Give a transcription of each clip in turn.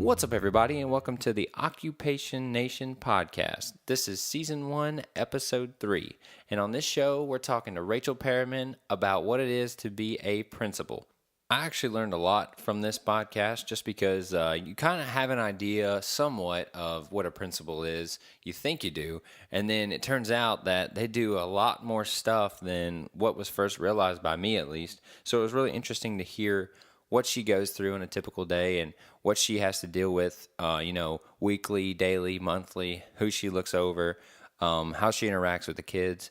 What's up, everybody, and welcome to the Occupation Nation podcast. This is Season 1, Episode 3, and on this show, we're talking to Rachel Perriman about what it is to be a principal. I actually learned a lot from this podcast just because you kind of have an idea somewhat of what a principal is. You think you do, and then it turns out that they do a lot more stuff than what was first realized by me, at least. So it was really interesting to hear what she goes through in a typical day and what she has to deal with, weekly, daily, monthly, who she looks over, how she interacts with the kids.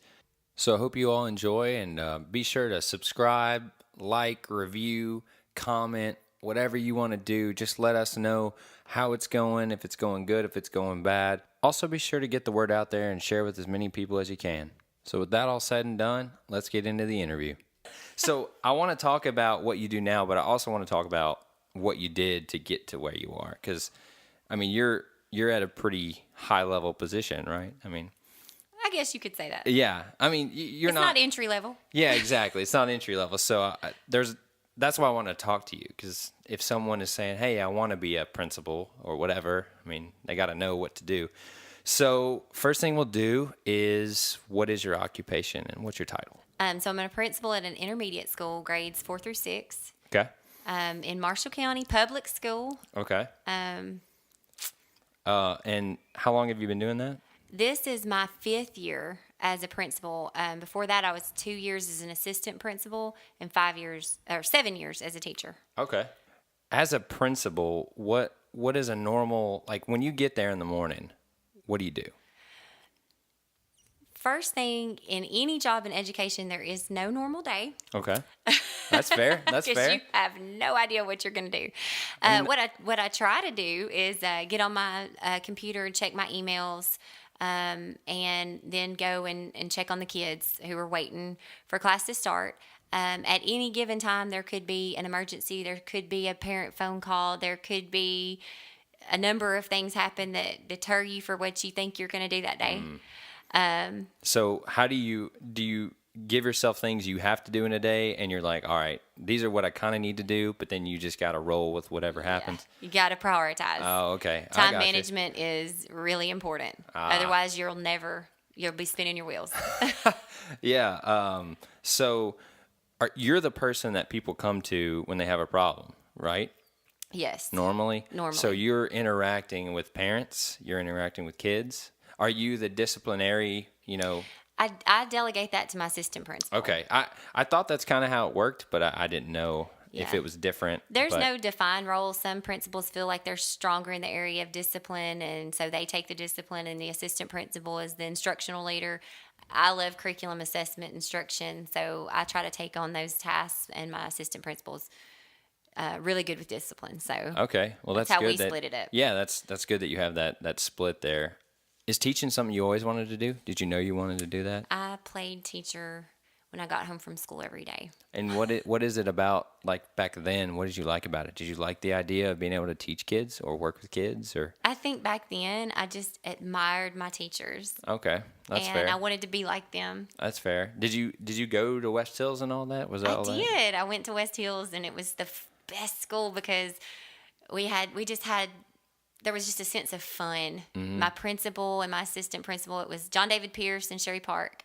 So I hope you all enjoy, and be sure to subscribe, like, review, comment, whatever you want to do. Just let us know how it's going, if it's going good, if it's going bad. Also, be sure to get the word out there and share with as many people as you can. So with that all said and done, let's get into the interview. So I want to talk about what you do now, but I also want to talk about what you did to get to where you are. Because, I mean, you're at a pretty high level position, right? I mean, I guess you could say that. yeah. I mean, you're It's not entry level. Yeah, exactly. It's not entry level. So that's why I want to talk to you. Because if someone is saying, "Hey, I want to be a principal" or whatever, I mean, they got to know what to do. So first thing we'll do is, what is your occupation and what's your title? So I'm a principal at an intermediate school, grades 4 through 6, Okay. in Marshall County Public School. Okay. And how long have you been doing that? This is my 5th year as a principal. Before that, I was 2 years as an assistant principal and 7 years as a teacher. Okay. As a principal, what is a normal, like when you get there in the morning, what do you do? First thing, in any job in education, there is no normal day. Okay. That's fair. That's fair. Because you have no idea what you're going to do. What I try to do is get on my computer and check my emails, and then go and check on the kids who are waiting for class to start. At any given time, there could be an emergency. There could be a parent phone call. There could be a number of things happen that deter you for what you think you're going to do that day. So how do you give yourself things you have to do in a day, and you're like, all right, these are what I kind of need to do, but then you just got to roll with whatever happens? You got to prioritize. Oh, okay. Time management is really important. Otherwise, you'll be spinning your wheels. Yeah. So you're the person that people come to when they have a problem, right? Yes. Normally? Normally. So you're interacting with parents, you're interacting with kids. Are you the disciplinary, I delegate that to my assistant principal. Okay. I thought that's kind of how it worked, but I didn't know if it was different. There's no defined role. Some principals feel like they're stronger in the area of discipline, and so they take the discipline, and the assistant principal is the instructional leader. I love curriculum assessment instruction, so I try to take on those tasks, and my assistant principal's really good with discipline. So okay. Well, that's how good we split it up. Yeah, that's good that you have that split there. Is teaching something you always wanted to do? Did you know you wanted to do that? I played teacher when I got home from school every day. And what is it about, like back then, what did you like about it? Did you like the idea of being able to teach kids or work with kids? Or I think back then I just admired my teachers. Okay, that's fair. And I wanted to be like them. That's fair. Did you go to West Hills and all that? Was that all that? I did. I went to West Hills, and it was the best school because there was just a sense of fun. Mm-hmm. My principal and my assistant principal, it was John David Pierce and Sherry Park.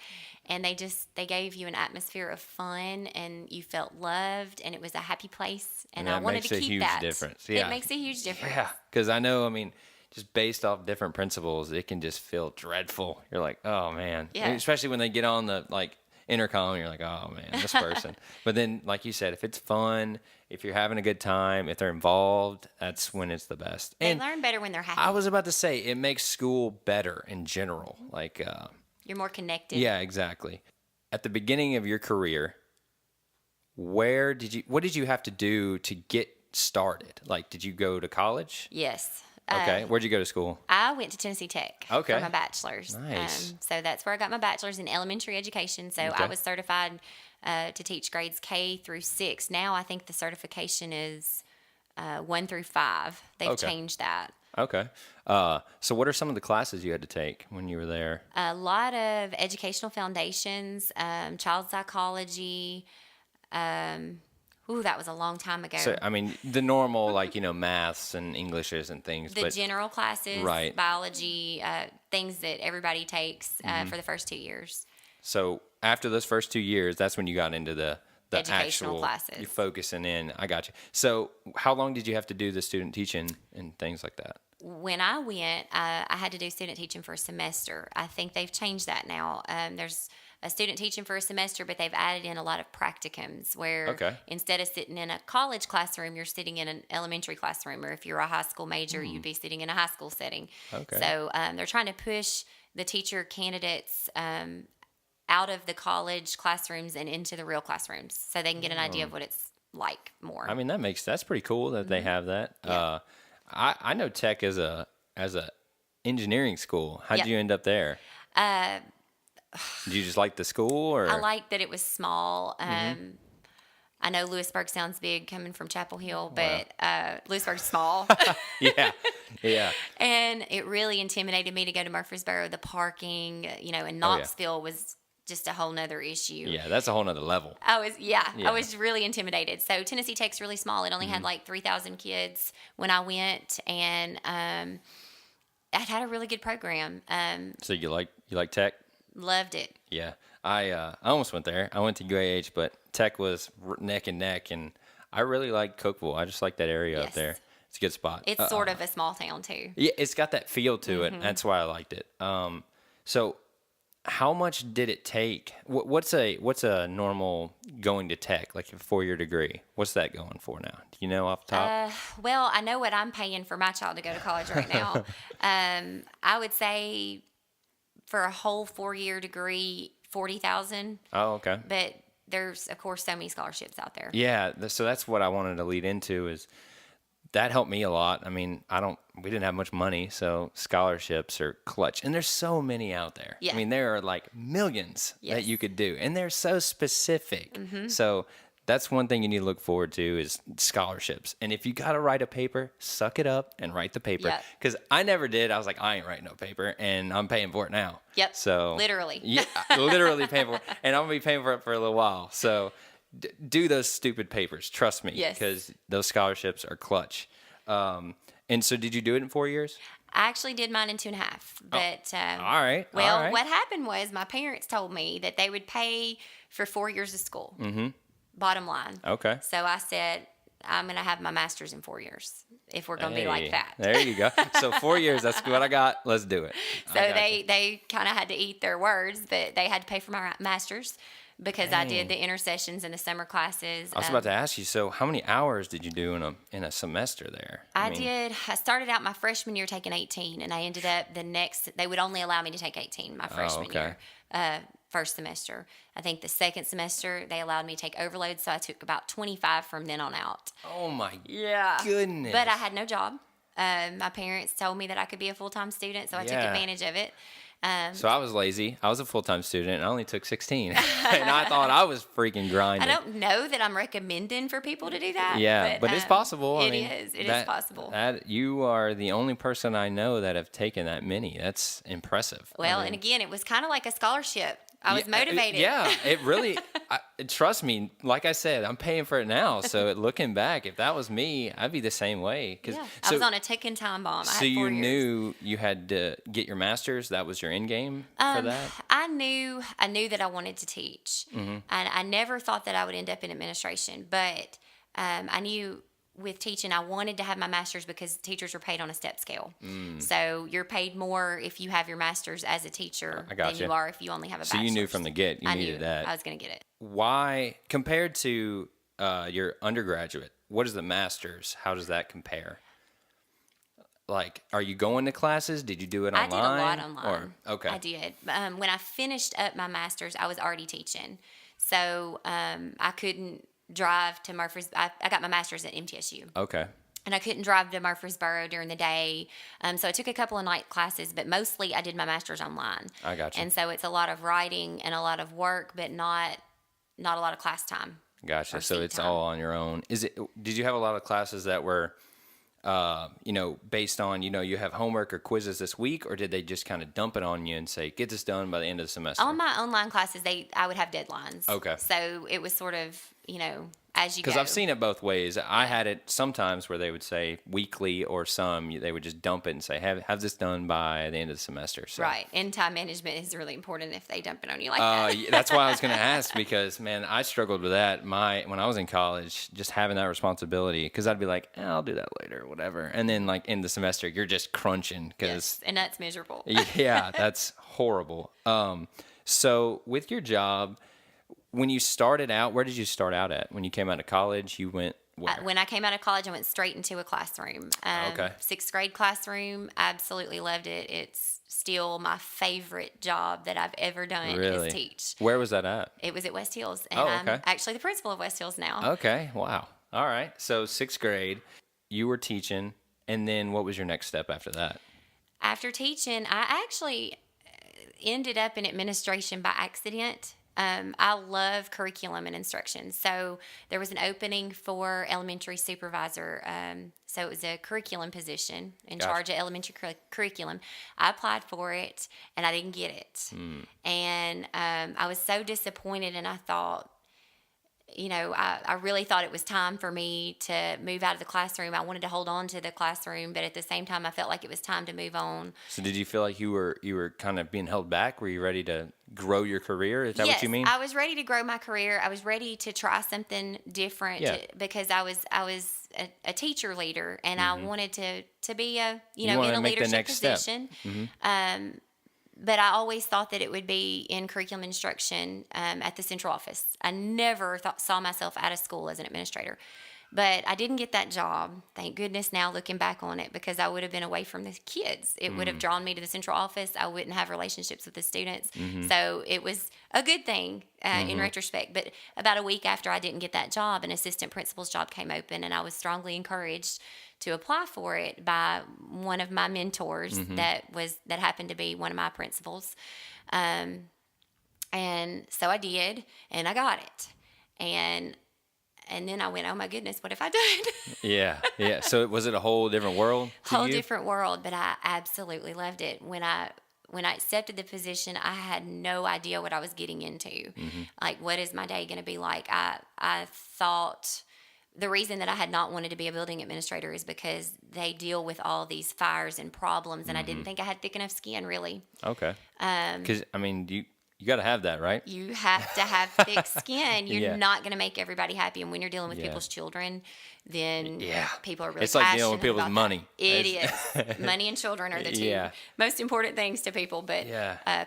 And they gave you an atmosphere of fun, and you felt loved, and it was a happy place. And I wanted to keep that. It makes a huge difference. Yeah. It makes a huge difference. Yeah, because I know, just based off different principles, it can just feel dreadful. You're like, oh, man. Yeah. And especially when they get on the, intercom, you're like, oh, man, this person. But then, like you said, if it's fun, if you're having a good time, if they're involved, that's when it's the best. They learn better when they're happy. I was about to say, it makes school better in general. You're more connected. Yeah, exactly. At the beginning of your career, what did you have to do to get started? Like, did you go to college? Yes. Okay. Where'd you go to school? I went to Tennessee Tech for my bachelor's. Nice. So that's where I got my bachelor's in elementary education. So I was certified to teach grades K through 6. Now I think the certification is 1 through 5. They've changed that. Okay. So what are some of the classes you had to take when you were there? A lot of educational foundations, child psychology, Ooh, that was a long time ago. So, I mean, the normal, like, maths and Englishes and things. The but general classes, Right. biology, things that everybody takes for the first 2 years. So after those first 2 years, that's when you got into the Educational actual classes. You're focusing in. I got you. So how long did you have to do the student teaching and things like that? When I went, I had to do student teaching for a semester. I think they've changed that now. There's a student teaching for a semester, but they've added in a lot of practicums where Okay. instead of sitting in a college classroom, you're sitting in an elementary classroom, or if you're a high school major, you'd be sitting in a high school setting. Okay. So they're trying to push the teacher candidates out of the college classrooms and into the real classrooms so they can get an idea of what it's like more. I mean, that's pretty cool that they have that. Yeah. I know Tech as a engineering school. How'd Yep. you end up there? Did you just like the school, or I liked that it was small. I know Lewisburg sounds big coming from Chapel Hill, but Lewisburg's small. yeah. And it really intimidated me to go to Murfreesboro. The parking, and Knoxville was just a whole nother issue. Yeah, that's a whole nother level. I was really intimidated. So Tennessee Tech's really small. It only had like 3,000 kids when I went, and it had a really good program. So you like Tech? Loved it. Yeah, I almost went there. I went to UAH, but Tech was neck and neck, and I really like Cookeville. I just like that area up Yes. there. It's a good spot. It's sort of a small town too. Yeah, it's got that feel to it. That's why I liked it. So how much did it take? What's a normal going to Tech, like a 4-year degree? What's that going for now? Do you know off the top? Well, I know what I'm paying for my child to go to college right now. I would say for a whole 4-year degree, $40,000. Oh, okay. But there's, of course, so many scholarships out there. Yeah, so that's what I wanted to lead into is that helped me a lot. I mean, we didn't have much money, so scholarships are clutch. And there's so many out there. Yeah. I mean, there are like millions that Yes. you could do, and they're so specific. So that's one thing you need to look forward to is scholarships. And if you got to write a paper, suck it up and write the paper. Yep. Because I never did. I was like, I ain't writing no paper, and I'm paying for it now. Yep. So Literally. Yeah, literally paying for it. And I'm going to be paying for it for a little while. So do those stupid papers. Trust me. Yes. Because those scholarships are clutch. And so did you do it in 4 years? I actually did mine in 2.5. But All right. well, all right. what happened was my parents told me that they would pay for 4 years of school. Mm-hmm. Bottom line. Okay. So I said, I'm going to have my master's in 4 years if we're going to be like Hey, that. There you go. So 4 years, that's what I got. Let's do it. So they kind of had to eat their words, but they had to pay for my master's because I did the intercessions and the summer classes. I was about to ask you, so how many hours did you do in a semester there? I started out my freshman year taking 18, and I ended up they would only allow me to take 18 my freshman okay. year, first semester. I think the second semester, they allowed me to take overload, so I took about 25 from then on out. Oh my Yeah. goodness. But I had no job. My parents told me that I could be a full-time student, so I took Yeah. advantage of it. So I was lazy. I was a full-time student, and I only took 16. And I thought I was freaking grinding. I don't know that I'm recommending for people to do that. Yeah, but it's possible. It is possible. That you are the only person I know that have taken that many. That's impressive. Well, I mean, and again, it was kind of like a scholarship. I was motivated. Yeah, it really. Trust me. Like I said, I'm paying for it now. So looking back, if that was me, I'd be the same way. Yeah. I was on a ticking time bomb. I So had you 4 years. knew you had to get your master's. That was your end game for that. I knew that I wanted to teach, Mm-hmm. and I never thought that I would end up in administration. But I knew with teaching, I wanted to have my master's because teachers are paid on a step scale. So you're paid more if you have your master's as a teacher I than gotcha. you are if you only have a So bachelor's. you knew from the get you I needed knew that. I was going to get it. Why, compared to your undergraduate, what is the master's? How does that compare? Like, are you going to classes? Did you do it I online? did a lot online. Okay. I did. When I finished up my master's, I was already teaching. So I couldn't drive to Murfreesboro. I got my master's at MTSU. Okay. And I couldn't drive to Murfreesboro during the day. So I took a couple of night classes, but mostly I did my master's online. I got you. And so it's a lot of writing and a lot of work, but not a lot of class time. Gotcha. or So seat it's time. all on your own. Did you have a lot of classes that were, based on, you have homework or quizzes this week, or did they just kind of dump it on you and say, get this done by the end of the semester? On my online classes, I would have deadlines. Okay. So it was sort of, as you go. Because I've seen it both ways. I had it sometimes where they would say weekly, or they would just dump it and say, have this done by the end of the semester. So. Right. And time management is really important if they dump it on you like that. That's why I was going to ask, because, man, I struggled with that. When I was in college, just having that responsibility, because I'd be like, I'll do that later, whatever. And then, like, in the semester, you're just crunching. Yes, and that's miserable. Yeah, that's horrible. So with your job, when you started out, where did you start out at? When you came out of college, you went where? When I came out of college, I went straight into a classroom. Okay. 6th grade classroom. Absolutely loved it. It's still my favorite job that I've ever done Really? is teach. Where was that at? It was at West Hills. And Oh, I'm okay. actually the principal of West Hills now. Okay, wow. All right. So 6th grade, you were teaching, and then what was your next step after that? After teaching, I actually ended up in administration by accident. I love curriculum and instruction. So there was an opening for elementary supervisor. So it was a curriculum position in Gotcha. charge of elementary curriculum. I applied for it and I didn't get it. And I was so disappointed, and I thought, I really thought it was time for me to move out of the classroom. I wanted to hold on to the classroom, but at the same time, I felt like it was time to move on. So did you feel like you were kind of being held back? Were you ready to grow your career? Is that Yes, what you mean? I was ready to grow my career. I was ready to try something different because I was a teacher leader, and I wanted to be in wanted a to make the leadership next step. position. But I always thought that it would be in curriculum instruction at the central office. I never saw myself out of school as an administrator. But I didn't get that job. Thank goodness now looking back on it, because I would have been away from the kids. It would have drawn me to the central office. I wouldn't have relationships with the students. So it was a good thing in retrospect. But about a week after I didn't get that job, an assistant principal's job came open, and I was strongly encouraged to apply for it by one of my mentors that happened to be one of my principals. And so I did, and I got it. And then I went, oh my goodness, what have I done? Yeah. So was it a whole different world to Whole you? different world, but I absolutely loved it. When I accepted the position, I had no idea what I was getting into. Like, what is my day going to be like? I thought the reason that I had not wanted to be a building administrator is because they deal with all these fires and problems, and I didn't think I had thick enough skin, really. Okay. Because, you got to have that, right? You have to have thick skin. You're not going to make everybody happy. And when you're dealing with people's children, then people are really It's like dealing with passionate people's about money. that. It is. Money and children are the two most important things to people. But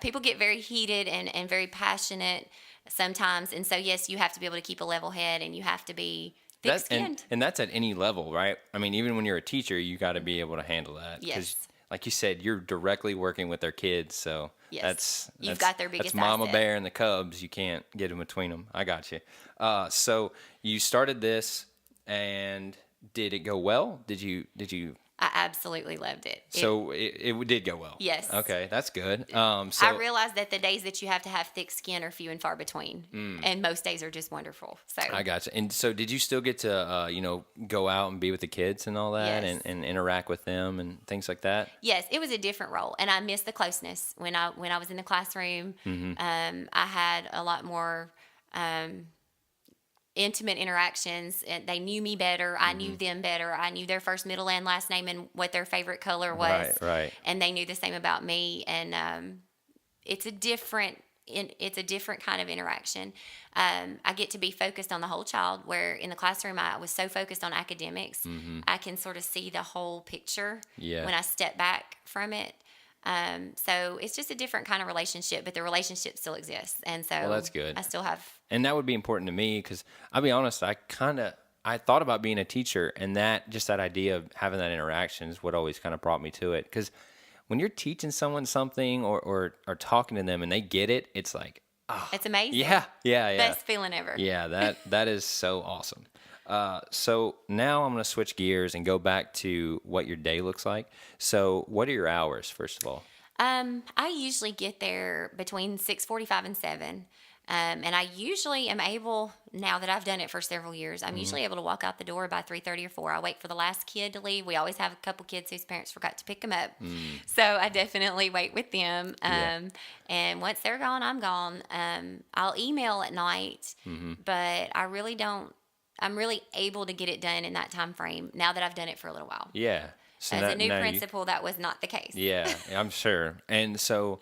people get very heated and very passionate sometimes. And so, yes, you have to be able to keep a level head, and you have to be thick-skinned. And that's at any level, right? I mean, even when you're a teacher, you got to be able to handle that. Yes. Like you said, you're directly working with their kids, so You've got their biggest that's Mama asset. Bear and the Cubs. You can't get in between them. I got you. So you started this, and did it go well? Did you? I absolutely loved it. So it did go well. Yes. Okay, that's good. So I realized that the days that you have to have thick skin are few and far between, and most days are just wonderful. So I got you. And so did you still get to go out and be with the kids and all that, Yes. and interact with them and things like that? Yes, it was a different role, and I missed the closeness when I was in the classroom. I had a lot more intimate interactions, and they knew me better. I knew them better. I knew their first, middle, and last name and what their favorite color was. Right. And they knew the same about me. And it's a different kind of interaction. I get to be focused on the whole child, where in the classroom I was so focused on academics. I can sort of see the whole picture when I step back from it. So it's just a different kind of relationship, but the relationship still exists. And so that's good. I still have. And that would be important to me, because I'll be honest, I thought about being a teacher, and that idea of having that interaction is what always kind of brought me to it. Because when you're teaching someone something or talking to them and they get it, it's like, oh, It's amazing. yeah. Best feeling ever. Yeah, that is so awesome. So now I'm going to switch gears and go back to what your day looks like. So what are your hours, first of all? I usually get there between 6:45 and 7. And I usually am able, now that I've done it for several years, I'm usually able to walk out the door by 3:30 or 4. I wait for the last kid to leave. We always have a couple kids whose parents forgot to pick them up. So I definitely wait with them. And once they're gone, I'm gone. I'll email at night, but I really don't I'm really able to get it done in that time frame now that I've done it for a little while. Yeah. So As a new now principal, that was not the case. yeah, I'm sure. And so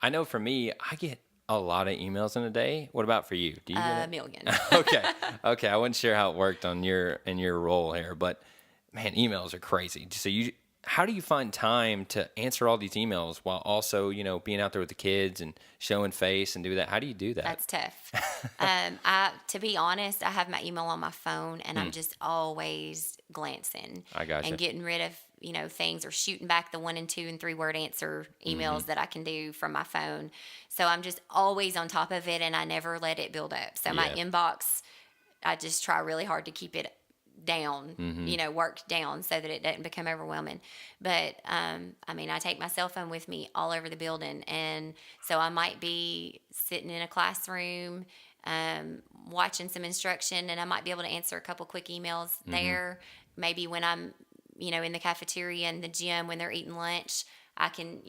I know for me, I get a lot of emails in a day. What about for you? Do you get A it? million. Okay. Okay. I wasn't sure how it worked on in your role here, but man, emails are crazy. So how do you find time to answer all these emails while also, being out there with the kids and showing face and do that? How do you do that? That's tough. To be honest, I have my email on my phone, and I'm just always glancing. I gotcha. And getting rid of things, or shooting back the 1 and 2 and 3 word answer emails that I can do from my phone. So I'm just always on top of it, and I never let it build up. So my Yeah. inbox, I just try really hard to keep it down, worked down so that it doesn't become overwhelming. But I take my cell phone with me all over the building, and so I might be sitting in a classroom watching some instruction, and I might be able to answer a couple quick emails there. Maybe when I'm in the cafeteria and the gym when they're eating lunch, I can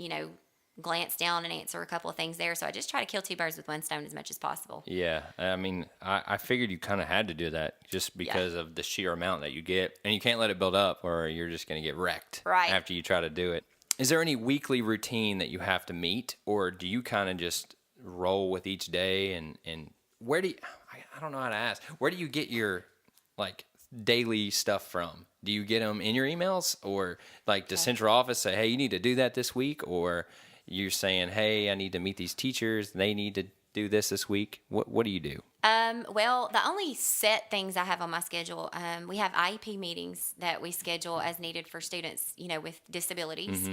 glance down and answer a couple of things there. So I just try to kill two birds with one stone as much as possible. Yeah, I figured you kind of had to do that just because of the sheer amount that you get, and you can't let it build up or you're just going to get wrecked after you try to do it. Is there any weekly routine that you have to meet, or do you kind of just roll with each day? And where do you, I don't know how to ask, where do you get your daily stuff from? Do you get them in your emails, or does central office say, hey, you need to do that this week, or you're saying, hey, I need to meet these teachers, they need to do this week? What do you do? Well, the only set things I have on my schedule, we have IEP meetings that we schedule as needed for students, with disabilities.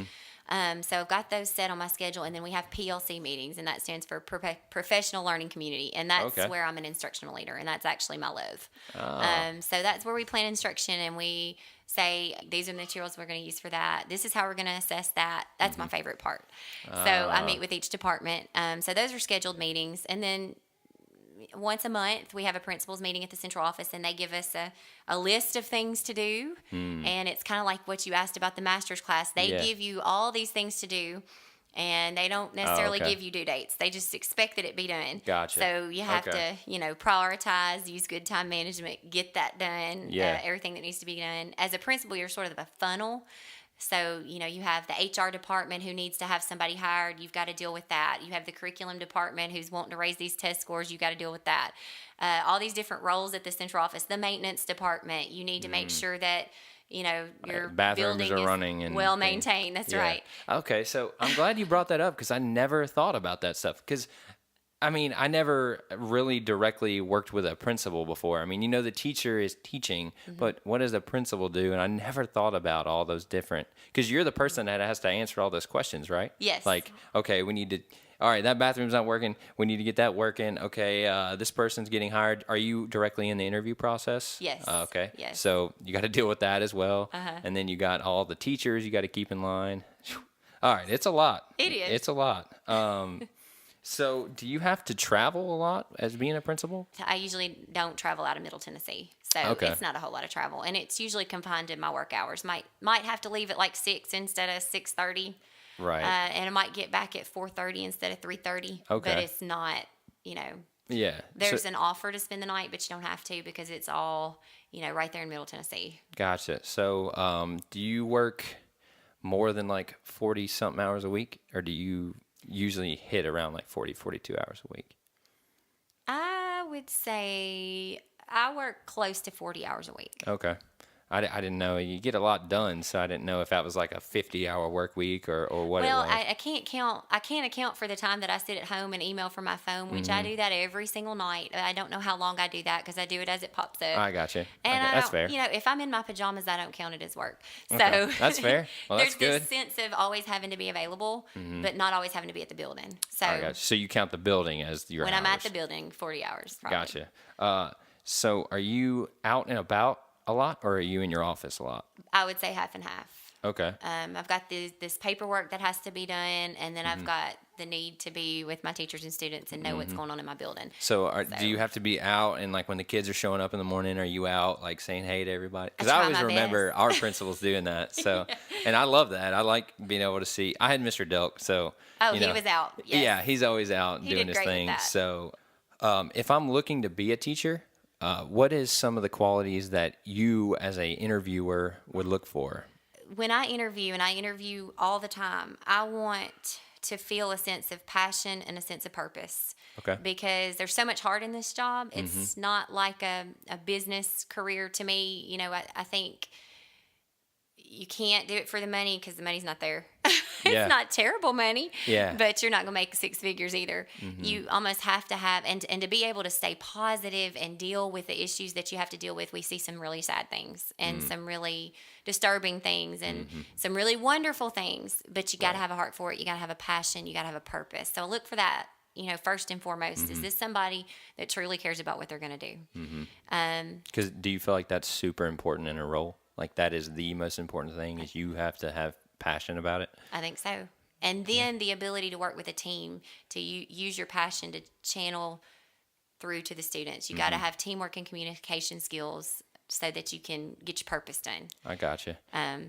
So I've got those set on my schedule, and then we have PLC meetings, and that stands for Professional Learning Community, and that's where I'm an instructional leader, and that's actually my love. So that's where we plan instruction, and we say, these are the materials we're going to use for that. This is how we're going to assess that. That's my favorite part. So I meet with each department. So those are scheduled meetings, and then once a month we have a principals meeting at the central office, and they give us a list of things to do. And it's kind of like what you asked about the master's class. They give you all these things to do, and they don't necessarily give you due dates. They just expect that it be done. Gotcha. So you have to prioritize, use good time management, get that done. Everything that needs to be done. As a principal, you're sort of a funnel. So, you have the HR department who needs to have somebody hired. You've got to deal with that. You have the curriculum department who's wanting to raise these test scores. You've got to deal with that. All these different roles at the central office. The maintenance department, you need to make sure that, your bathrooms building are is running and well maintained. That's right. Okay, so I'm glad you brought that up, because I never thought about that stuff. Because I never really directly worked with a principal before. The teacher is teaching, but what does a principal do? And I never thought about all those different, because you're the person that has to answer all those questions, right? Yes. Okay, we need to, all right, that bathroom's not working. We need to get that working. Okay, this person's getting hired. Are you directly in the interview process? Yes. Okay. Yes. So you got to deal with that as well. And then you got all the teachers you got to keep in line. All right, it's a lot. It is. It's a lot. So do you have to travel a lot as being a principal? I usually don't travel out of Middle Tennessee. So it's not a whole lot of travel. And it's usually confined to my work hours. Might have to leave at 6 instead of 6:30. Right. And I might get back at 4:30 instead of 3:30. Okay. But it's not, Yeah. There's an offer to spend the night, but you don't have to, because it's all, right there in Middle Tennessee. Gotcha. So do you work more than 40-something hours a week, or do you usually hit around 40, 42 hours a week? I would say I work close to 40 hours a week. Okay. I didn't know. You get a lot done, so I didn't know if that was a 50-hour work week or what it was. Well, I can't account for the time that I sit at home and email from my phone, which I do that every single night. I don't know how long I do that, because I do it as it pops up. I got you. And that's fair. if I'm in my pajamas, I don't count it as work. So Okay. That's fair. Well, that's there's good. this sense of always having to be available, but not always having to be at the building. So I got you. So you count the building as your when hours. I'm at the building, 40 hours. Probably. Gotcha. So are you out and about a lot, or are you in your office a lot? I would say half and half. Okay. I've got this paperwork that has to be done, and then I've got the need to be with my teachers and students and know what's going on in my building. So do you have to be out, and when the kids are showing up in the morning, are you out saying hey to everybody? Because I I try always my remember best. our principals doing that. So, and I love that. I like being able to see. I had Mr. Delk, so He was out. Yes. yeah, he's always out He doing did his great with thing. that. So, if I'm looking to be a teacher, What is some of the qualities that you, as a interviewer, would look for? When I interview, and I interview all the time, I want to feel a sense of passion and a sense of purpose. Okay. Because there's so much heart in this job. It's not like a business career to me. You know, I think you can't do it for the money because the money's not there. Yeah. It's not terrible money, Yeah. but you're not going to make six figures either. You almost have to have, and to be able to stay positive and deal with the issues that you have to deal with. We see some really sad things and some really disturbing things and some really wonderful things, but you got to have a heart for it. You got to have a passion. You got to have a purpose. So look for that. You know, first and foremost, is this somebody that truly cares about what they're going to do? Because do you feel like that's super important in a role? Like that is the most important thing, is you have to have passion about it? I think so. And then the ability to work with a team, to use your passion to channel through to the students. You got to have teamwork and communication skills so that you can get your purpose done. I gotcha.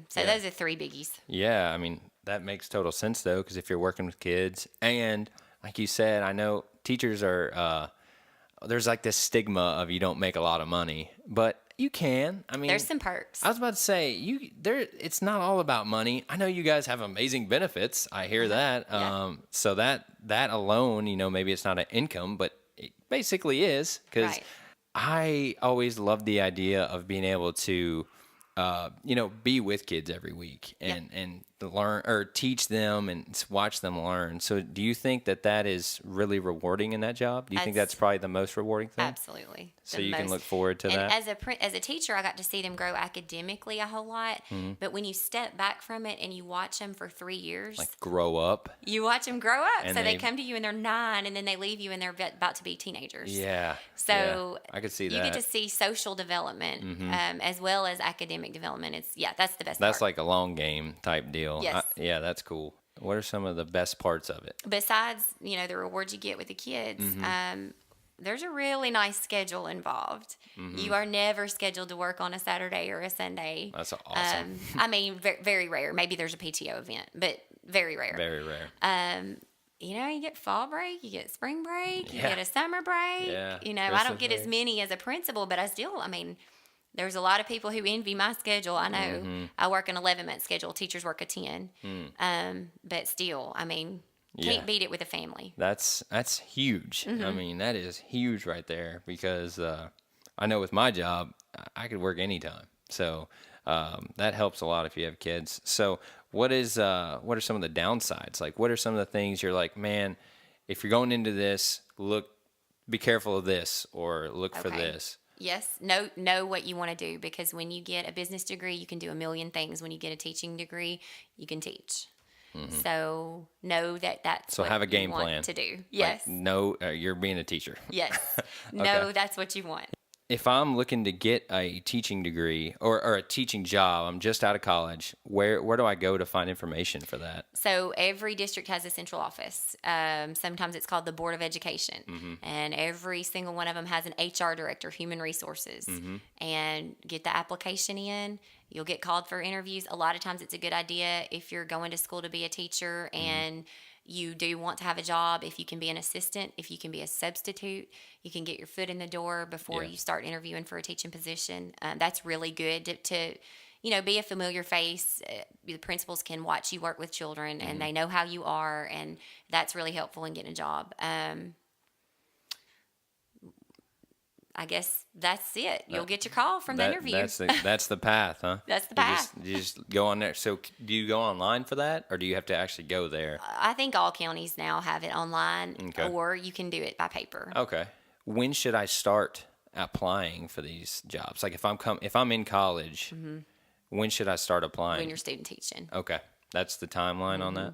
So those are three biggies. Yeah, I mean, that makes total sense, though, because if you're working with kids, and like you said, I know teachers are, there's like this stigma of you don't make a lot of money, but you can. I mean, There's some perks. I was about to say, it's not all about money. I know you guys have amazing benefits. I hear that. Yeah. So that alone, you know, maybe it's not an income, but it basically is, because Right. I always loved the idea of being able to, you know, be with kids every week and learn or teach them and watch them learn. So do you think that is really rewarding in that job? Do you think that's probably the most rewarding thing? Absolutely. So you can look forward to that? And as a teacher, I got to see them grow academically a whole lot. But when you step back from it and you watch them for 3 years, Like grow up? you watch them grow up. And So they they- come to you and they're 9, and then they leave you and they're about to be teenagers. Yeah. So yeah, I could see you that. get to see social development as well as academic development. That's the best That's part. like a long game type deal. Yes. Yeah, that's cool. What are some of the best parts of it? Besides, you know, the rewards you get with the kids, there's a really nice schedule involved. You are never scheduled to work on a Saturday or a Sunday. That's awesome. I mean, very rare. Maybe there's a PTO event, but very rare. Very rare. You know, you get fall break, you get spring break, you Yeah. get a summer break. Yeah, You know, I Christmas don't get as break. many as a principal, but I mean, there's a lot of people who envy my schedule. I know I work an 11-month schedule. Teachers work a 10. But still, I mean, can't Yeah. beat it with a family. That's huge. I mean, that is huge right there, because I know with my job, I could work anytime. So that helps a lot if you have kids. So what are some of the downsides? Like, what are some of the things you're like, man, if you're going into this, be careful of this, or look for Okay. this. Yes, know what you want to do, because when you get a business degree, you can do a million things. When you get a teaching degree, you can teach. So know that's So what have a you game want plan to do. Like, Yes, no, you're being a teacher. yes. No, that's what you want. If I'm looking to get a teaching degree or a teaching job, I'm just out of college, where do I go to find information for that? So every district has a central office. Sometimes it's called the Board of Education, and every single one of them has an HR director, human resources. And get the application in. You'll get called for interviews. A lot of times it's a good idea if you're going to school to be a teacher and you do want to have a job, if you can be an assistant, if you can be a substitute, you can get your foot in the door before Yeah. you start interviewing for a teaching position. That's really good to you know, be a familiar face. The principals can watch you work with children, and they know how you are, and that's really helpful in getting a job. I guess that's it. You'll get your call from the interview. That's the path, huh? That's the You path. you just go on there. So do you go online for that, or do you have to actually go there? I think all counties now have it online, Okay. or you can do it by paper. Okay. When should I start applying for these jobs? Like if I'm in college, when should I start applying? When you're student teaching. Okay, that's the timeline on that.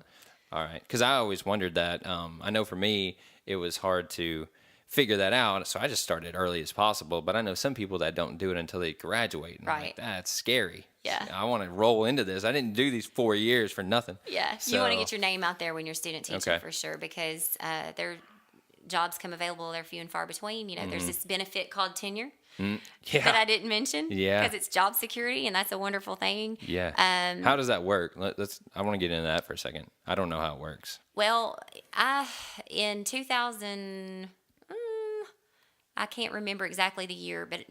All right, because I always wondered that. I know for me, it was hard to figure that out, so I just started early as possible. But I know some people that don't do it until they graduate. And I'm like, Right. that's scary. Yeah. I want to roll into this. I didn't do these 4 years for nothing. Yeah, you want to So- get your name out there when you're student teaching Okay. for sure, because their jobs come available. They're few and far between. You know, there's this benefit called tenure Yeah. that I didn't mention. Yeah. Because it's job security, and that's a wonderful thing. Yeah. How does that work? I want to get into that for a second. I don't know how it works. Well, in 2000, I can't remember exactly the year, but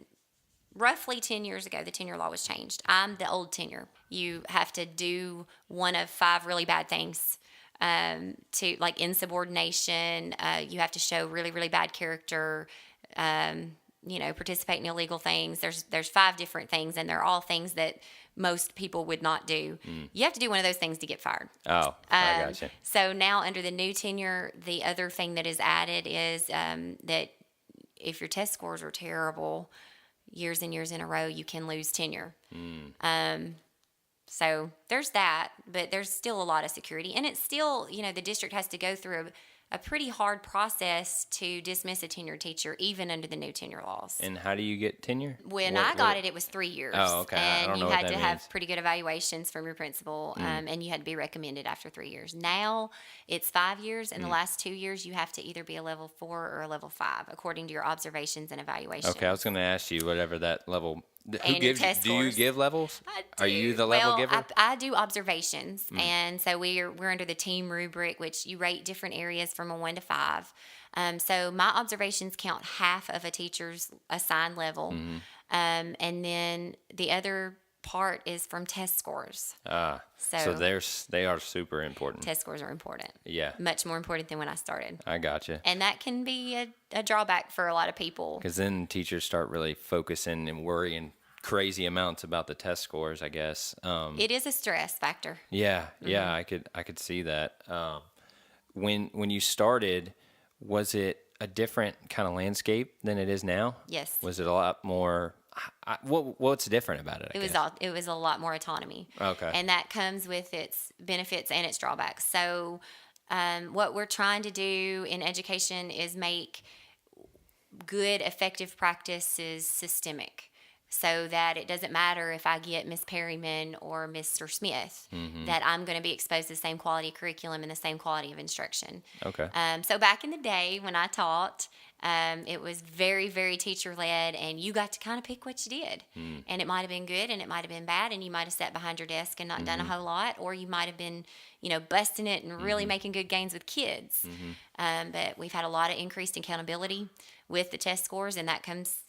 roughly 10 years ago, the tenure law was changed. I'm the old tenure. You have to do one of 5 really bad things. To like insubordination, you have to show really, really bad character, participate in illegal things. There's 5 different things, and they're all things that most people would not do. You have to do one of those things to get fired. Oh, I gotcha. So now under the new tenure, the other thing that is added is that if your test scores are terrible, years and years in a row, you can lose tenure. So there's that, but there's still a lot of security. And it's still, the district has to go through a pretty hard process to dismiss a tenured teacher, even under the new tenure laws. And how do you get tenure? When I got it, it was 3 years. Oh, okay. I don't And know you what had that to means. have pretty good evaluations from your principal, and you had to be recommended after 3 years. Now it's 5 years, and the last 2 years you have to either be a level 4 or a level 5, according to your observations and evaluations. Okay, I was going to ask you whatever that level. Who And your gives? test Do you scores. give levels? I Are you do. the level Well, giver? I do observations, and so we're under the team rubric, which you rate different areas from a 1 to 5. So my observations count half of a teacher's assigned level, and then the other part is from test scores. So they are super important. Test scores are important. Yeah, Much more important than when I started. I gotcha. And that can be a drawback for a lot of people. Because then teachers start really focusing and worrying crazy amounts about the test scores, I guess. It is a stress factor. Yeah, I could see that. When you started, was it a different kind of landscape than it is now? Yes. Was it a lot more? What's different about it? It was a lot more autonomy. Okay. And that comes with its benefits and its drawbacks. So what we're trying to do in education is make good, effective practices systemic, so that it doesn't matter if I get Miss Perryman or Mr. Smith, that I'm going to be exposed to the same quality curriculum and the same quality of instruction. Okay. So back in the day when I taught, it was very, very teacher-led, and you got to kind of pick what you did. And it might have been good, and it might have been bad, and you might have sat behind your desk and not done a whole lot, or you might have been, busting it and really making good gains with kids. But we've had a lot of increased accountability with the test scores, and that comes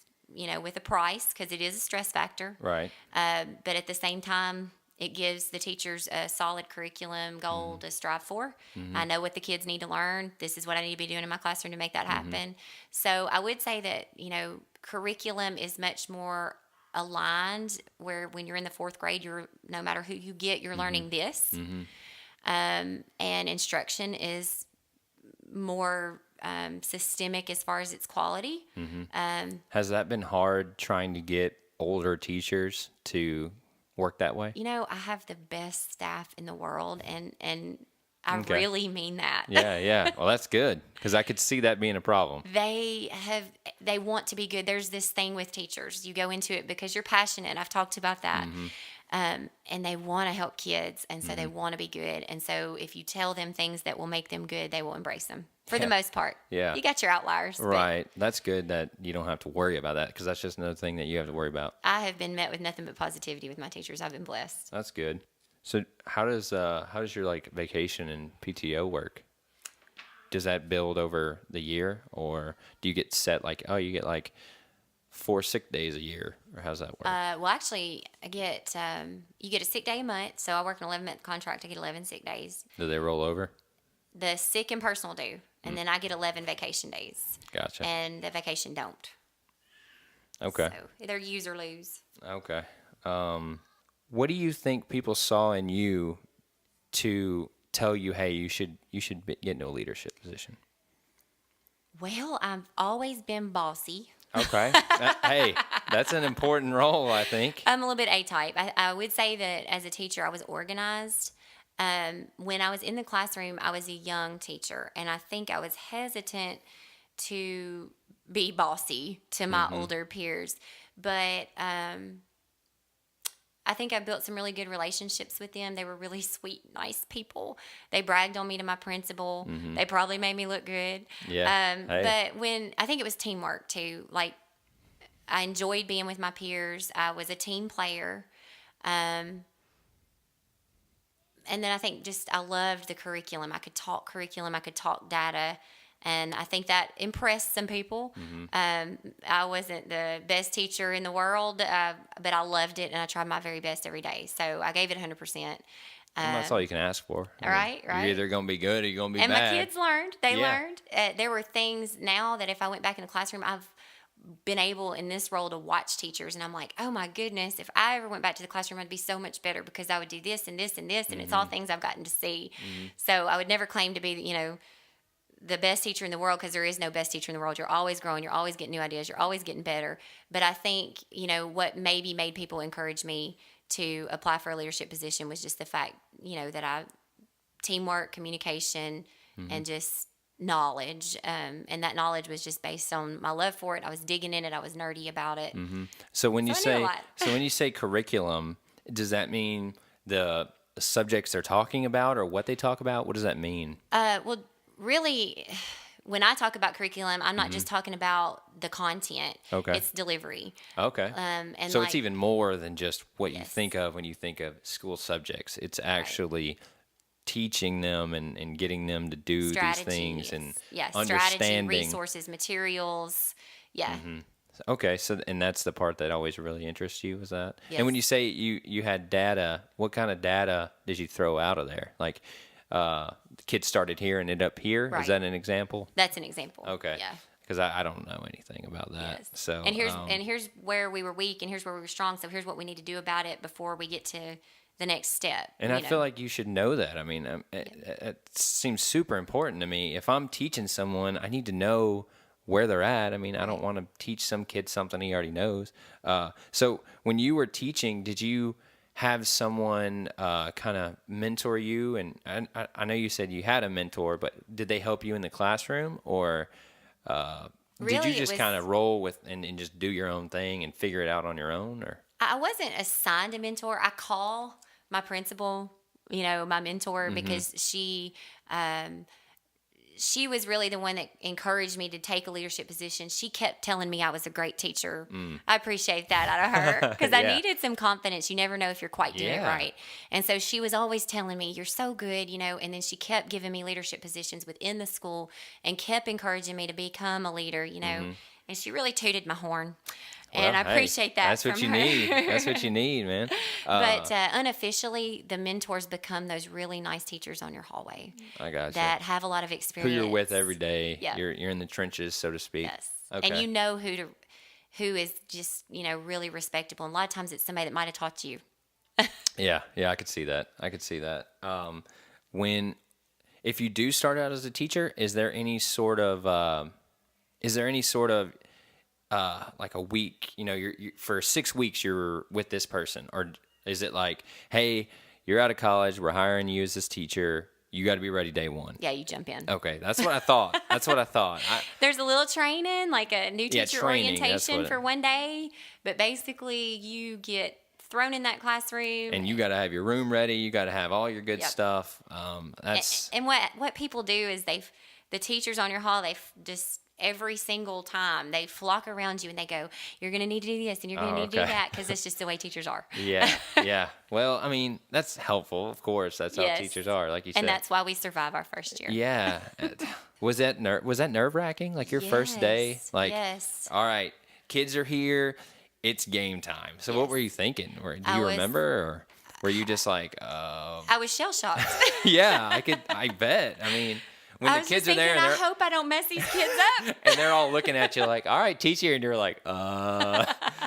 with a price, because it is a stress factor. Right. But at the same time, it gives the teachers a solid curriculum goal to strive for. I know what the kids need to learn. This is what I need to be doing in my classroom to make that happen. So I would say that, curriculum is much more aligned, where when you're in the 4th grade, no matter who you get, you're learning this. And instruction is more systemic as far as its quality. Has that been hard trying to get older teachers to work that way? I have the best staff in the world, and I really mean that. Yeah. Well, that's good, because I could see that being a problem. They want to be good. There's this thing with teachers. You go into it because you're passionate. I've talked about that. And they want to help kids, and so they want to be good. And so if you tell them things that will make them good, they will embrace them for the most part. Yeah. You got your outliers. but Right. That's good that you don't have to worry about that, because that's just another thing that you have to worry about. I have been met with nothing but positivity with my teachers. I've been blessed. That's good. So how does your vacation and PTO work? Does that build over the year, or do you get set you get 4 sick days a year, or how's that work? Well, actually, I get you get a sick day a month. So I work an 11-month contract. I get 11 sick days. Do they roll over? The sick and personal do, and then I get 11 vacation days. Gotcha. And the vacation don't. Okay. So they're use or lose. Okay. What do you think people saw in you to tell you, hey, you should get into a leadership position? Well, I've always been bossy. Okay. Hey, that's an important role, I think. I'm a little bit A-type. I would say that as a teacher, I was organized. When I was in the classroom, I was a young teacher, and I think I was hesitant to be bossy to my older peers. But I think I built some really good relationships with them. They were really sweet, nice people. They bragged on me to my principal. They probably made me look good. Yeah. Hey. But I think it was teamwork too. I enjoyed being with my peers. I was a team player. And then I think I loved the curriculum. I could talk curriculum. I could talk data. And I think that impressed some people. I wasn't the best teacher in the world, but I loved it, and I tried my very best every day. So I gave it 100%. And that's all you can ask for. Right. You're either going to be good or you're going to be And bad. my kids learned. They Yeah. learned. There were things now that if I went back in the classroom, I've been able in this role to watch teachers, and I'm like, oh my goodness, if I ever went back to the classroom, I'd be so much better because I would do this and this and this, and it's all things I've gotten to see. So I would never claim to be, the best teacher in the world, because there is no best teacher in the world. You're always growing. You're always getting new ideas. You're always getting better. But I think, what maybe made people encourage me to apply for a leadership position was just the fact, that teamwork, communication, and just knowledge. And that knowledge was just based on my love for it. I was digging in it. I was nerdy about it. So when you So I knew a say lot. so when you say curriculum, does that mean the subjects they're talking about or what they talk about? What does that mean? Well, really, when I talk about curriculum, I'm not just talking about the content. Okay. It's delivery. Okay. And So like, it's even more than just what you Yes. think of when you think of school subjects. It's actually teaching them and getting them to do strategy. these things and strategy, understanding. resources, materials. Yeah. Okay, so and that's the part that always really interests you, is that? And when Yes. you say you had data, what kind of data did you throw out of there? Like, the kids started here and ended up here. Is Right. that an example? That's an example. Okay. Yeah. Because I don't know anything about that. Yes. So and here's where we were weak, and here's where we were strong. So here's what we need to do about it before we get to the next step. and I feel like you should know that. I mean, it seems super important to me. If I'm teaching someone, I need to know where they're at. I mean, I don't want to teach some kid something he already knows. So when you were teaching, did you have someone kind of mentor you? And I know you said you had a mentor, but did they help you in the classroom, or did Really, you it just was- kind of roll with and just do your own thing and figure it out on your own? Or I wasn't assigned a mentor. I call my principal, my mentor, because she was really the one that encouraged me to take a leadership position. She kept telling me I was a great teacher. I appreciate that out of her, because I Yeah. needed some confidence. You never know if you're quite doing it Yeah. right. And so she was always telling me, you're so good, and then she kept giving me leadership positions within the school and kept encouraging me to become a leader, and she really tooted my horn. And I Well, hey, appreciate that. That's what from you her. need. That's what you need, man. But unofficially, the mentors become those really nice teachers on your hallway I got you. that have a lot of Who experience. you're with every day. Yeah. You're in the trenches, so to speak. Yes. Okay. And you know who is just, really respectable. And a lot of times it's somebody that might have taught you. Yeah, I could see that. If you do start out as a teacher, is there any sort of like a week? You're for 6 weeks you're with this person, or is it like, hey, you're out of college, we're hiring you as this teacher, you got to be ready day one? Yeah, you jump in. Okay, that's what I thought. There's a little training, like a new Yeah, teacher training, that's orientation what it- for one day. But basically, you get thrown in that classroom. And you got to have your room ready. You got to have all your good Yep. stuff. That's And what people do is the teachers on your hall, just every single time they flock around you and they go, you're going to need to do this and you're going to need to do okay. that, because it's just the way teachers are. yeah. Well, I mean, that's helpful. Of course, that's how Yes. teachers are, like you said. And that's why we survive our first year. Yeah. Was that nerve wracking? Like your first day? Yes, Like, yes. all right, kids are here. It's game time. So what Yes. were you thinking? Do I you was- remember, or were you just like, I was shell shocked. yeah, I bet. I mean, when I the was kids just are there thinking, and I they're, hope I don't mess these kids up. and they're all looking at you like, all right, teacher, and you're like,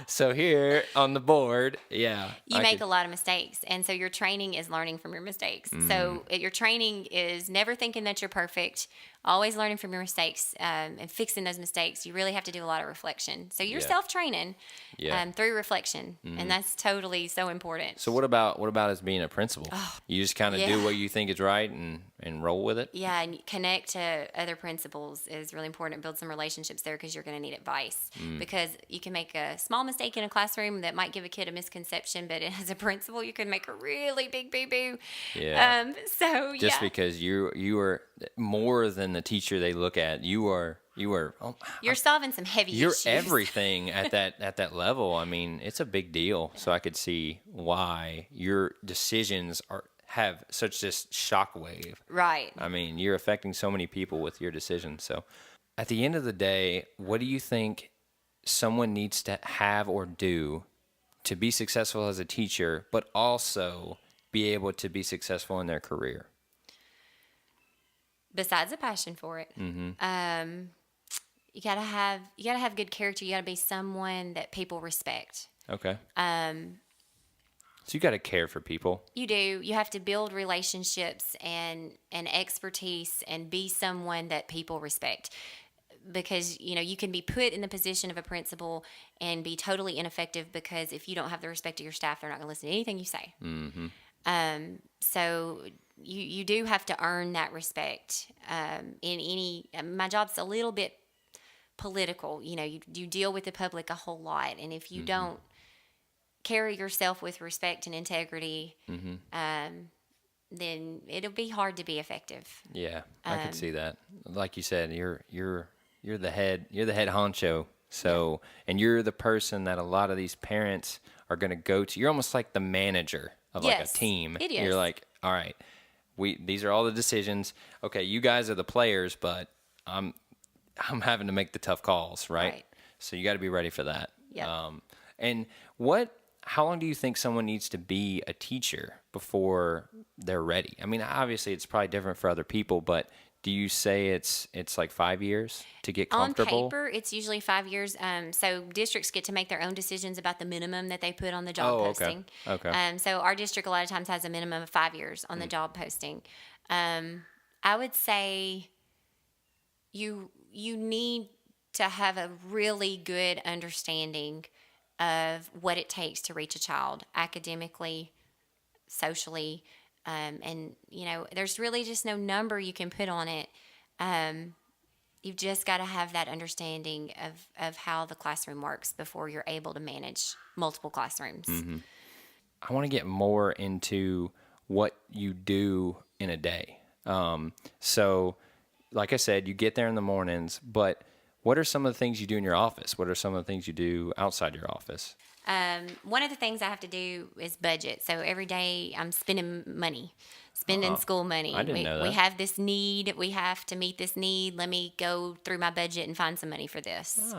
so here on the board, yeah. You make a lot of mistakes, and so your training is learning from your mistakes. Mm. So your training is never thinking that you're perfect, always learning from your mistakes, and fixing those mistakes. You really have to do a lot of reflection. So you're Yeah. self-training Yeah. through reflection, and that's totally so important. So what about as being a principal? You just kind of do yeah. what you think is right and roll with it? Yeah, and connect to other principals is really important. Build some relationships there, because you're going to need advice. Mm. Because you can make a small mistake in a classroom that might give a kid a misconception, but as a principal, you can make a really big boo-boo. Yeah. So Just yeah. because you are more than the teacher they look at. You are You're solving some heavy you're issues. everything at that level. I mean, it's a big deal. So I could see why your decisions have such this shockwave. Right. I mean, you're affecting so many people with your decisions. So, at the end of the day, what do you think someone needs to have or do to be successful as a teacher, but also be able to be successful in their career? Besides a passion for it, you gotta have good character. You gotta be someone that people respect. Okay. So you got to care for people. You do. You have to build relationships and expertise and be someone that people respect. Because, you can be put in the position of a principal and be totally ineffective because if you don't have the respect of your staff, they're not going to listen to anything you say. So you do have to earn that respect. My job's a little bit political. You deal with the public a whole lot. And if you don't carry yourself with respect and integrity, then it'll be hard to be effective. Yeah, I can see that. Like you said, you're the head honcho. So, and you're the person that a lot of these parents are going to go to. You're almost like the manager of like a team. It is. You're like, all right, these are all the decisions. Okay, you guys are the players, but I'm having to make the tough calls, right? So you got to be ready for that. Yeah. And how long do you think someone needs to be a teacher before they're ready? I mean, obviously it's probably different for other people, but do you say it's like 5 years to get comfortable? On paper, it's usually 5 years. So districts get to make their own decisions about the minimum that they put on the job posting. Okay. So our district a lot of times has a minimum of 5 years on the job posting. I would say you need to have a really good understanding of what it takes to reach a child academically, socially, and there's really just no number you can put on it. You've just got to have that understanding of how the classroom works before you're able to manage multiple classrooms. I want to get more into what you do in a day. So, like I said, you get there in the mornings, but what are some of the things you do in your office? What are some of the things you do outside your office? One of the things I have to do is budget. So every day I'm spending school money. I didn't know that. We have this need. We have to meet this need. Let me go through my budget and find some money for this.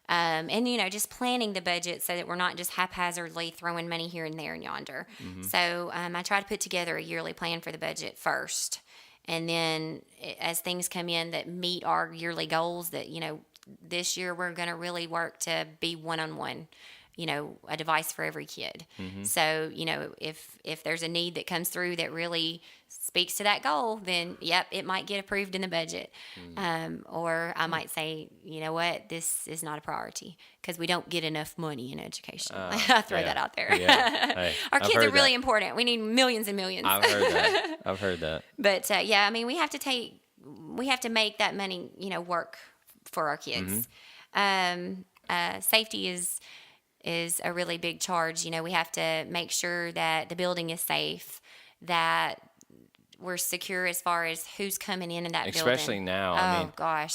And, just planning the budget so that we're not just haphazardly throwing money here and there and yonder. So I try to put together a yearly plan for the budget first. And then as things come in that meet our yearly goals that, this year we're going to really work to be one-on-one, a device for every kid. So, if there's a need that comes through that really speaks to that goal, then, yep, it might get approved in the budget. Or I might say, you know what, this is not a priority because we don't get enough money in education. I throw that out there. Yeah. Hey, Our kids are really important. We need millions and millions. I've heard that. But, we have to make that money, work for our kids. Safety is a really big charge. We have to make sure that the building is safe, that we're secure as far as who's coming in that building. Especially now. I mean, gosh.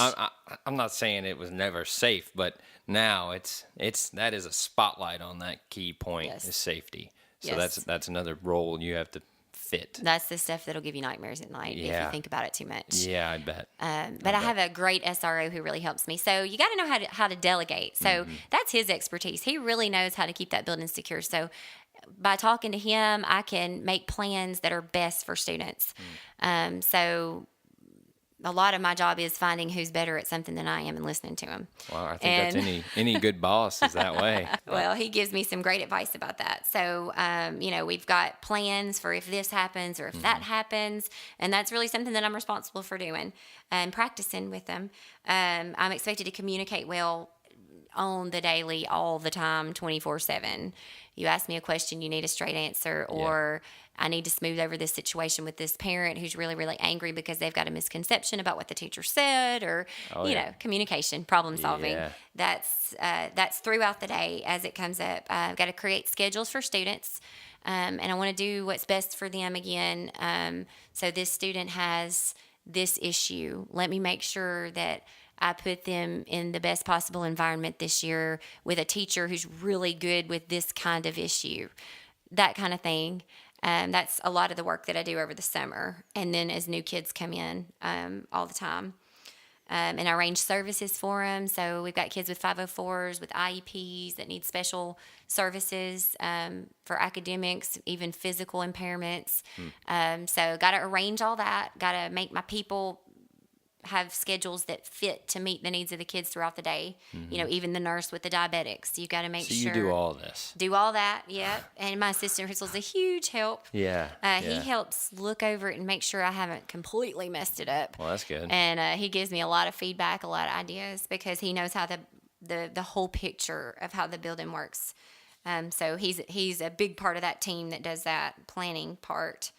I'm not saying it was never safe, but now that is a spotlight on that key point is safety. So that's another role you have to fit. That's the stuff that'll give you nightmares at night if you think about it too much. Yeah, I bet. But I have a great SRO who really helps me. So you got to know how to delegate. So that's his expertise. He really knows how to keep that building secure. So by talking to him, I can make plans that are best for students. So a lot of my job is finding who's better at something than I am and listening to him. Well, I think that's any good boss is that way. Well, he gives me some great advice about that. So, we've got plans for if this happens or if that happens. And that's really something that I'm responsible for doing and practicing with them. I'm expected to communicate well on the daily, all the time, 24/7. You ask me a question, you need a straight answer, or I need to smooth over this situation with this parent who's really, really angry because they've got a misconception about what the teacher said, or communication, problem solving. Yeah. That's throughout the day as it comes up. I've got to create schedules for students, and I want to do what's best for them again. So this student has this issue. Let me make sure that I put them in the best possible environment this year with a teacher who's really good with this kind of issue, that kind of thing. That's a lot of the work that I do over the summer. And then as new kids come in all the time. And I arrange services for them. So we've got kids with 504s, with IEPs that need special services for academics, even physical impairments. So got to arrange all that. Got to make my people have schedules that fit to meet the needs of the kids throughout the day. You know, even the nurse with the diabetics. You got to make So sure. you do all this. Do all that, yeah. And my assistant principal is a huge help. Yeah. He helps look over it and make sure I haven't completely messed it up. Well, that's good. And he gives me a lot of feedback, a lot of ideas, because he knows how the whole picture of how the building works. So he's a big part of that team that does that planning part.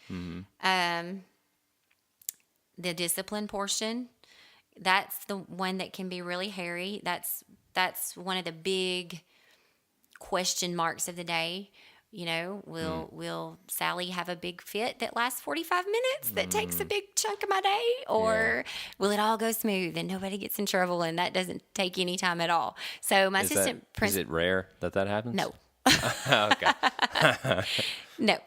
The discipline portion, that's the one that can be really hairy. That's one of the big question marks of the day. You know, will Sally have a big fit that lasts 45 minutes that takes a big chunk of my day? Or will it all go smooth and nobody gets in trouble and that doesn't take any time at all? So my assistant Is principal... it rare that happens? No. Okay. No.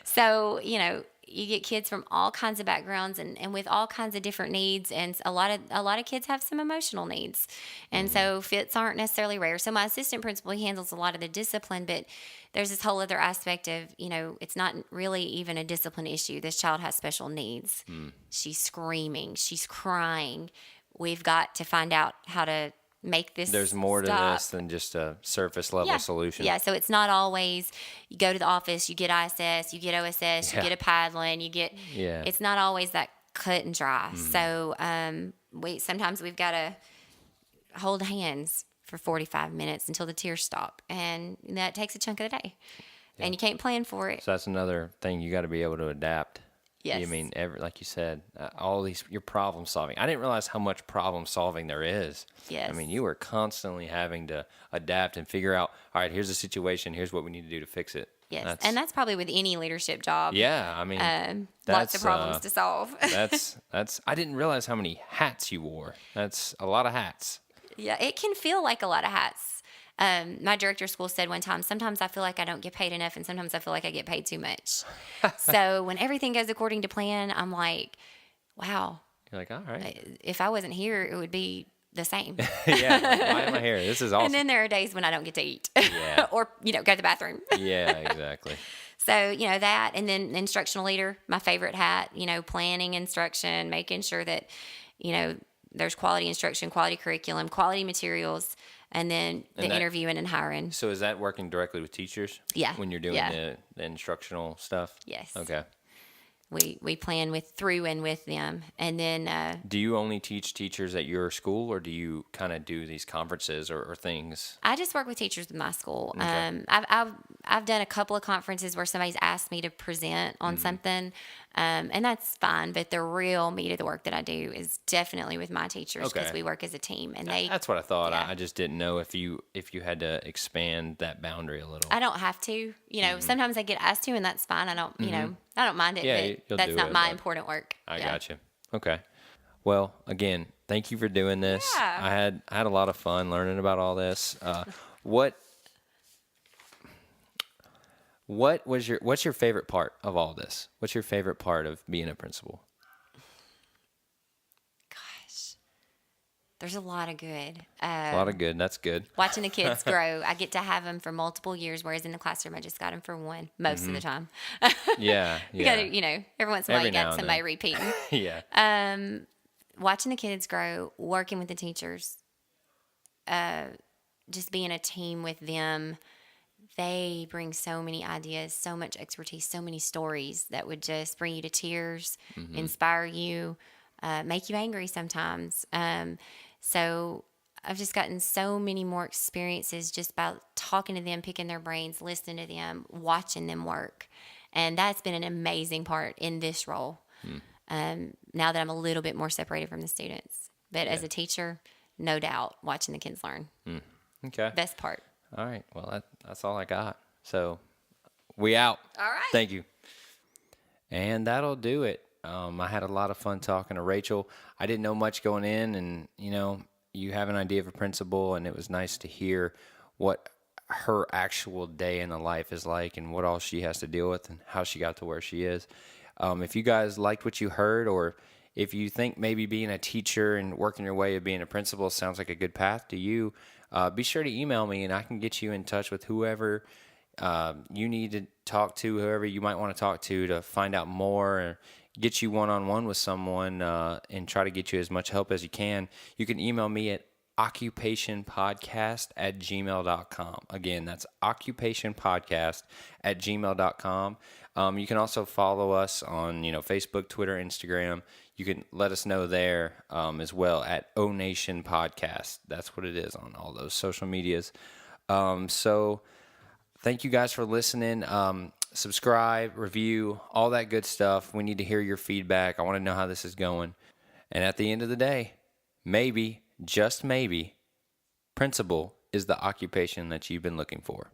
So, you know, you get kids from all kinds of backgrounds and with all kinds of different needs, and a lot of kids have some emotional needs, and so fits aren't necessarily rare. So my assistant principal, he handles a lot of the discipline, but there's this whole other aspect of, you know, it's not really even a discipline issue. This child has special needs. She's screaming, she's crying. We've got to find out how to make this There's more to stop. this than just a surface level solution. Yeah, so it's not always you go to the office, you get ISS, you get OSS, you get a Padlin, you get. It's not always that cut and dry. So sometimes we've got to hold hands for 45 minutes until the tears stop, and that takes a chunk of the day, and you can't plan for it. So that's another thing, you got to be able to adapt. Yes. I mean, like you said, all these, your problem solving. I didn't realize how much problem solving there is. Yes. I mean, you were constantly having to adapt and figure out, all right, here's the situation, here's what we need to do to fix it. Yes, and that's probably with any leadership job. Yeah, I mean, lots of problems to solve. that's. I didn't realize how many hats you wore. That's a lot of hats. Yeah, it can feel like a lot of hats. My director of school said one time, sometimes I feel like I don't get paid enough, and sometimes I feel like I get paid too much. So when everything goes according to plan, I'm like, wow. You're like, all right. If I wasn't here, it would be the same. Yeah, like, why am I here? This is awesome. And then there are days when I don't get to eat. Yeah. Or, go to the bathroom. Yeah, exactly. So, that, and then instructional leader, my favorite hat, planning instruction, making sure that, there's quality instruction, quality curriculum, quality materials, and then the interviewing and hiring. So is that working directly with teachers? Yeah. When you're doing the instructional stuff? Yes. Okay. We plan through and with them. And then... do you only teach teachers at your school, or do you kind of do these conferences or things? I just work with teachers in my school. Okay. I've done a couple of conferences where somebody's asked me to present on something, and that's fine. But the real meat of the work that I do is definitely with my teachers, because we work as a team. And that's what I thought. Yeah. I just didn't know if you had to expand that boundary a little. I don't have to. Sometimes I get asked to, and that's fine. I don't. I don't mind it. Yeah, but that's not my important work. I got you. Okay. Well, again, thank you for doing this. Yeah. I had a lot of fun learning about all this. What's your favorite part of all this? What's your favorite part of being a principal? Gosh, there's a lot of good. A lot of good. That's good. Watching the kids grow. I get to have them for multiple years, whereas in the classroom, I just got them for one most of the time. Yeah. You got to, every once in a while, you got somebody repeating. Yeah. Watching the kids grow, working with the teachers, just being a team with them. They bring so many ideas, so much expertise, so many stories that would just bring you to tears, inspire you, make you angry sometimes. So I've just gotten so many more experiences just by talking to them, picking their brains, listening to them, watching them work. And that's been an amazing part in this role. Now that I'm a little bit more separated from the students. But as a teacher, no doubt, watching the kids learn. Okay. Best part. All right. Well, that's all I got. So we out. All right. Thank you. And that'll do it. I had a lot of fun talking to Rachel. I didn't know much going in, and you have an idea of a principal, and it was nice to hear her actual day in the life is like and what all she has to deal with and how she got to where she is. If you guys liked what you heard, or if you think maybe being a teacher and working your way of being a principal sounds like a good path to you, be sure to email me and I can get you in touch with whoever you need to talk to, whoever you might want to talk to find out more, or get you one-on-one with someone and try to get you as much help as you can. You can email me at occupationpodcast@gmail.com. Again, that's occupationpodcast@gmail.com. You can also follow us on, Facebook, Twitter, Instagram. You can let us know there as well at O Nation Podcast. That's what it is on all those social medias. So thank you guys for listening. Subscribe, review, all that good stuff. We need to hear your feedback. I want to know how this is going. And at the end of the day, maybe, just maybe, principal is the occupation that you've been looking for.